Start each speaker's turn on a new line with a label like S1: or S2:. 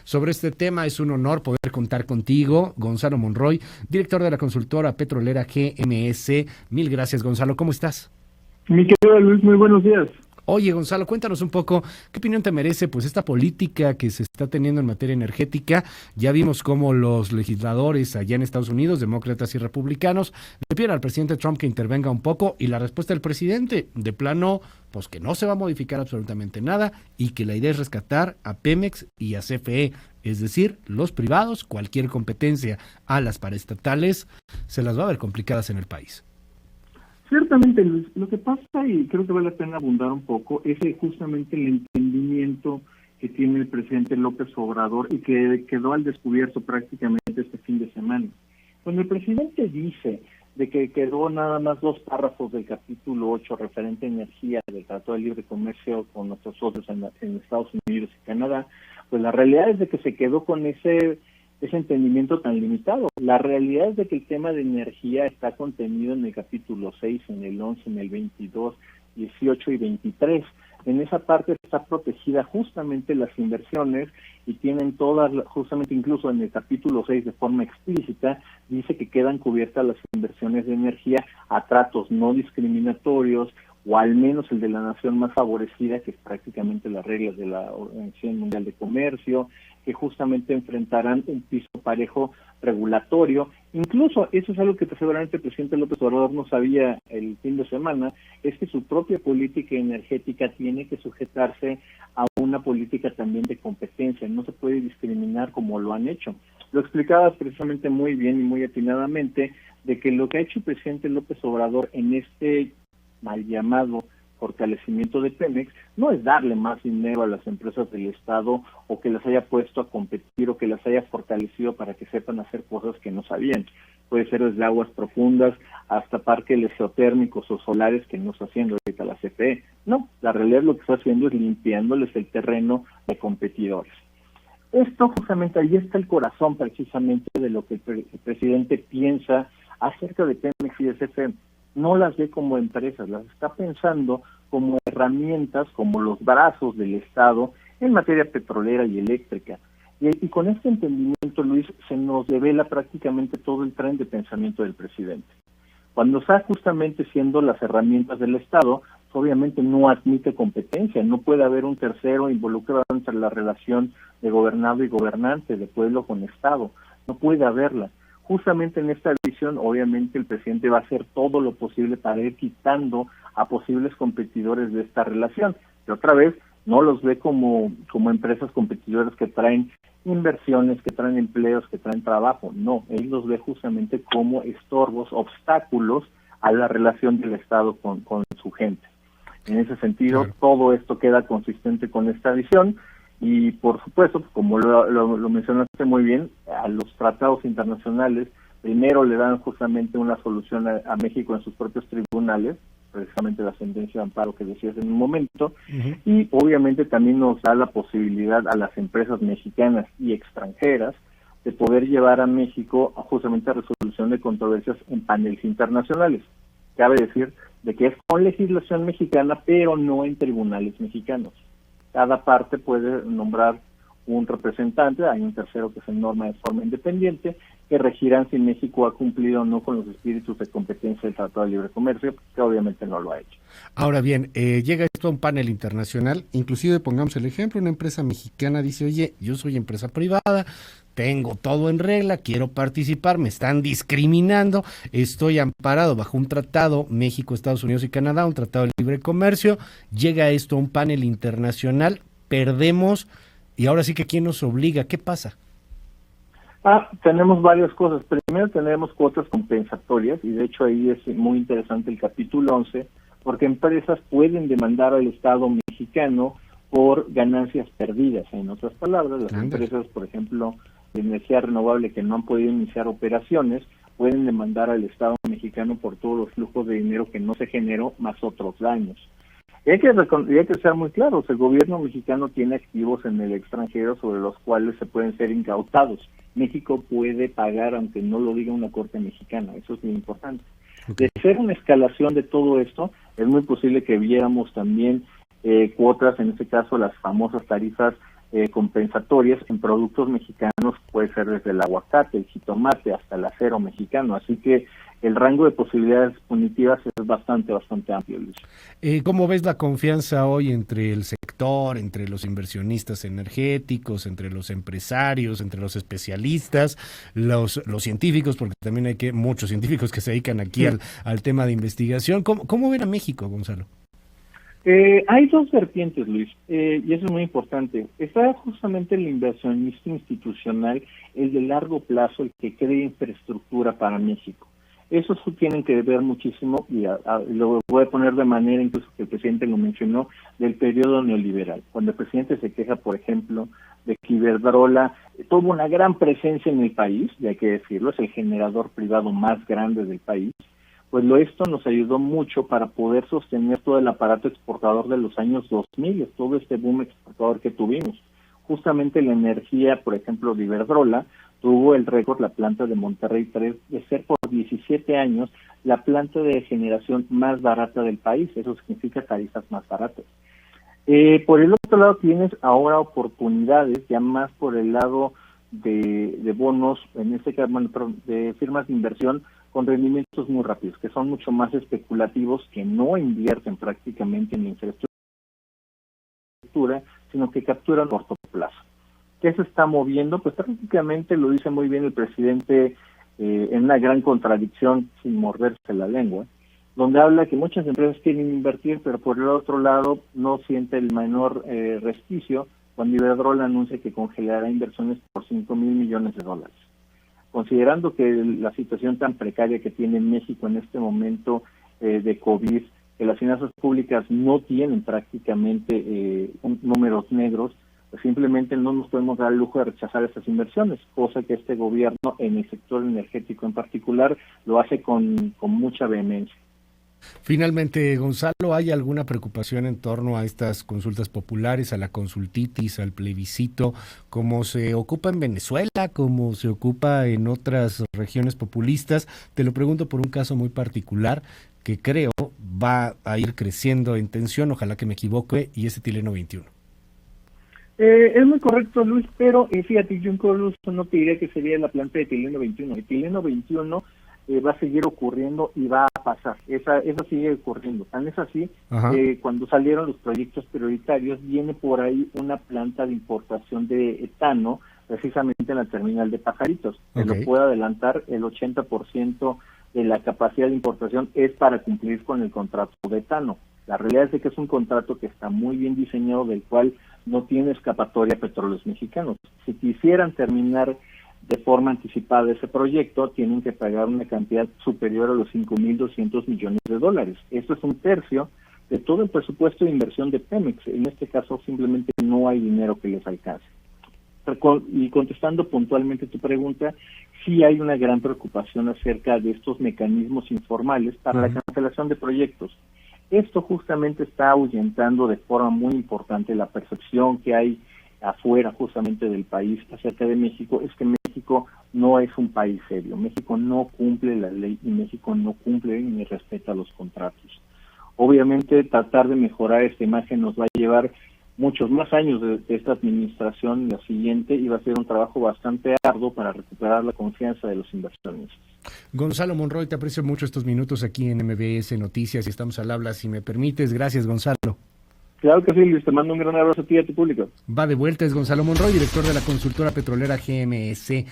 S1: sobre este tema. Es un honor poder contar contigo, Gonzalo Monroy, director de la consultora petrolera GMS. Mil gracias, Gonzalo. ¿Cómo estás?
S2: Mi querido Luis, muy buenos días.
S1: Oye, Gonzalo, cuéntanos un poco, ¿qué opinión te merece pues esta política que se está teniendo en materia energética? Ya vimos cómo los legisladores allá en Estados Unidos, demócratas y republicanos, le piden al presidente Trump que intervenga un poco, y la respuesta del presidente, de plano, pues que no se va a modificar absolutamente nada y que la idea es rescatar a Pemex y a CFE, es decir, los privados, cualquier competencia a las paraestatales, se las va a ver complicadas en el país.
S2: Ciertamente, Luis, lo que pasa, y creo que vale la pena abundar un poco, es justamente el entendimiento que tiene el presidente López Obrador y que quedó al descubierto prácticamente este fin de semana. Cuando el presidente dice de que quedó nada más 2 párrafos del capítulo 8 referente a energía del Tratado de Libre Comercio con nuestros socios en Estados Unidos y Canadá, pues la realidad es de que se quedó con ese entendimiento tan limitado. La realidad es de que el tema de energía está contenido en el capítulo 6, en el 11, en el 22, 18 y 23. En esa parte está protegida justamente las inversiones y tienen todas, justamente incluso en el capítulo 6 de forma explícita, dice que quedan cubiertas las inversiones de energía a tratos no discriminatorios, o al menos el de la nación más favorecida, que es prácticamente las reglas de la Organización Mundial de Comercio, que justamente enfrentarán un piso parejo regulatorio. Incluso, eso es algo que seguramente el presidente López Obrador no sabía el fin de semana, es que su propia política energética tiene que sujetarse a una política también de competencia, no se puede discriminar como lo han hecho. Lo explicabas precisamente muy bien y muy atinadamente, de que lo que ha hecho el presidente López Obrador en este mal llamado fortalecimiento de Pemex no es darle más dinero a las empresas del Estado o que las haya puesto a competir o que las haya fortalecido para que sepan hacer cosas que no sabían. Puede ser desde aguas profundas hasta parques geotérmicos o solares que no está haciendo ahorita la CFE. No, la realidad lo que está haciendo es limpiándoles el terreno de competidores. Esto justamente, ahí está el corazón precisamente de lo que el presidente piensa acerca de Pemex y de CFE. No las ve como empresas, las está pensando como herramientas, como los brazos del Estado en materia petrolera y eléctrica. Y con este entendimiento, Luis, se nos devela prácticamente todo el tren de pensamiento del presidente. Cuando está justamente siendo las herramientas del Estado, obviamente no admite competencia, no puede haber un tercero involucrado entre la relación de gobernado y gobernante, de pueblo con Estado, no puede haberla. Justamente en esta visión, obviamente, el presidente va a hacer todo lo posible para ir quitando a posibles competidores de esta relación. Y otra vez, no los ve como empresas competidoras que traen inversiones, que traen empleos, que traen trabajo. No, él los ve justamente como estorbos, obstáculos a la relación del Estado con su gente. En ese sentido, claro, todo esto queda consistente con esta visión. Y por supuesto, como lo mencionaste muy bien, a los tratados internacionales primero le dan justamente una solución a México en sus propios tribunales, precisamente la sentencia de amparo que decías en un momento, y obviamente también nos da la posibilidad a las empresas mexicanas y extranjeras de poder llevar a México justamente a resolución de controversias en paneles internacionales. Cabe decir de que es con legislación mexicana, pero no en tribunales mexicanos. Cada parte puede nombrar un representante, hay un tercero que se norma de forma independiente, que regirán si México ha cumplido o no con los espíritus de competencia del Tratado de Libre Comercio, que obviamente no lo ha hecho.
S1: Ahora bien, llega esto a un panel internacional, inclusive pongamos el ejemplo, una empresa mexicana dice, oye, yo soy empresa privada, tengo todo en regla, quiero participar, me están discriminando, estoy amparado bajo un tratado, México, Estados Unidos y Canadá, un tratado de libre comercio, llega esto a un panel internacional, perdemos, y ahora sí que ¿quién nos obliga? ¿Qué pasa?
S2: Tenemos varias cosas. Primero tenemos cuotas compensatorias, y de hecho ahí es muy interesante el capítulo 11, porque empresas pueden demandar al Estado mexicano por ganancias perdidas. En otras palabras, las empresas, por ejemplo, de energía renovable que no han podido iniciar operaciones, pueden demandar al Estado mexicano por todos los flujos de dinero que no se generó, más otros daños. Y hay que ser muy claros, el gobierno mexicano tiene activos en el extranjero sobre los cuales se pueden ser incautados. México puede pagar, aunque no lo diga una corte mexicana, eso es muy importante. Okay. De ser una escalación de todo esto, es muy posible que viéramos también cuotas, en este caso las famosas tarifas compensatorias en productos mexicanos, puede ser desde el aguacate, el jitomate, hasta el acero mexicano. Así que el rango de posibilidades punitivas es bastante amplio, Luis.
S1: ¿Cómo ves la confianza hoy entre el sector, entre los inversionistas energéticos, entre los empresarios, entre los especialistas, los científicos, porque también hay muchos científicos que se dedican aquí al tema de investigación? ¿Cómo ven a México, Gonzalo?
S2: Hay dos vertientes, Luis, y eso es muy importante. Está justamente el inversionista institucional, el de largo plazo, el que crea infraestructura para México. Eso tienen que ver muchísimo, y lo voy a poner de manera, incluso que el presidente lo mencionó, del periodo neoliberal. Cuando el presidente se queja, por ejemplo, de que Iberdrola tuvo una gran presencia en el país, y hay que decirlo, es el generador privado más grande del país, pues esto nos ayudó mucho para poder sostener todo el aparato exportador de los años 2000, todo este boom exportador que tuvimos. Justamente la energía, por ejemplo, de Iberdrola, tuvo el récord, la planta de Monterrey 3, de ser por 17 años la planta de generación más barata del país. Eso significa tarifas más baratas. Por el otro lado tienes ahora oportunidades, ya más por el lado de bonos, en este caso, de firmas de inversión con rendimientos muy rápidos, que son mucho más especulativos, que no invierten prácticamente en infraestructura, sino que capturan a corto plazo. ¿Qué se está moviendo? Pues prácticamente lo dice muy bien el presidente en una gran contradicción, sin morderse la lengua, donde habla que muchas empresas quieren invertir, pero por el otro lado no siente el menor resquicio cuando Iberdrola anuncia que congelará inversiones por $5,000 millones. Considerando que la situación tan precaria que tiene México en este momento de COVID, que las finanzas públicas no tienen prácticamente números negros, pues simplemente no nos podemos dar el lujo de rechazar estas inversiones, cosa que este gobierno en el sector energético en particular lo hace con mucha vehemencia.
S1: Finalmente, Gonzalo, ¿hay alguna preocupación en torno a estas consultas populares, a la consultitis, al plebiscito, como se ocupa en Venezuela, como se ocupa en otras regiones populistas? Te lo pregunto por un caso muy particular que creo va a ir creciendo en tensión, ojalá que me equivoque, y es Etileno 21.
S2: Es muy correcto, Luis, pero fíjate, yo incluso no te diría que sería la planta de Etileno 21. Etileno 21 va a seguir ocurriendo y va a pasar. Esa sigue ocurriendo. Tan es así, cuando salieron los proyectos prioritarios, viene por ahí una planta de importación de etano, precisamente en la terminal de Pajaritos. Te lo puedo adelantar, el 80% de la capacidad de importación es para cumplir con el contrato de etano. La realidad es de que es un contrato que está muy bien diseñado, del cual no tiene escapatoria a Petróleos Mexicanos. Si quisieran terminar de forma anticipada ese proyecto, tienen que pagar una cantidad superior a los $5,200 millones. Esto es un tercio de todo el presupuesto de inversión de Pemex. En este caso simplemente no hay dinero que les alcance. Y contestando puntualmente tu pregunta, sí hay una gran preocupación acerca de estos mecanismos informales para la cancelación de proyectos. Esto justamente está ahuyentando de forma muy importante la percepción que hay afuera justamente del país acerca de México, es que México no es un país serio. México no cumple la ley y México no cumple ni respeta los contratos. Obviamente tratar de mejorar esta imagen nos va a llevar muchos más años de esta administración, la siguiente, y va a ser un trabajo bastante arduo para recuperar la confianza de los inversionistas.
S1: Gonzalo Monroy, te aprecio mucho estos minutos aquí en MBS Noticias y estamos al habla, si me permites. Gracias, Gonzalo.
S2: Claro que sí, Luis, te mando un gran abrazo a ti y a tu público.
S1: Va de vuelta, es Gonzalo Monroy, director de la consultora petrolera GMS.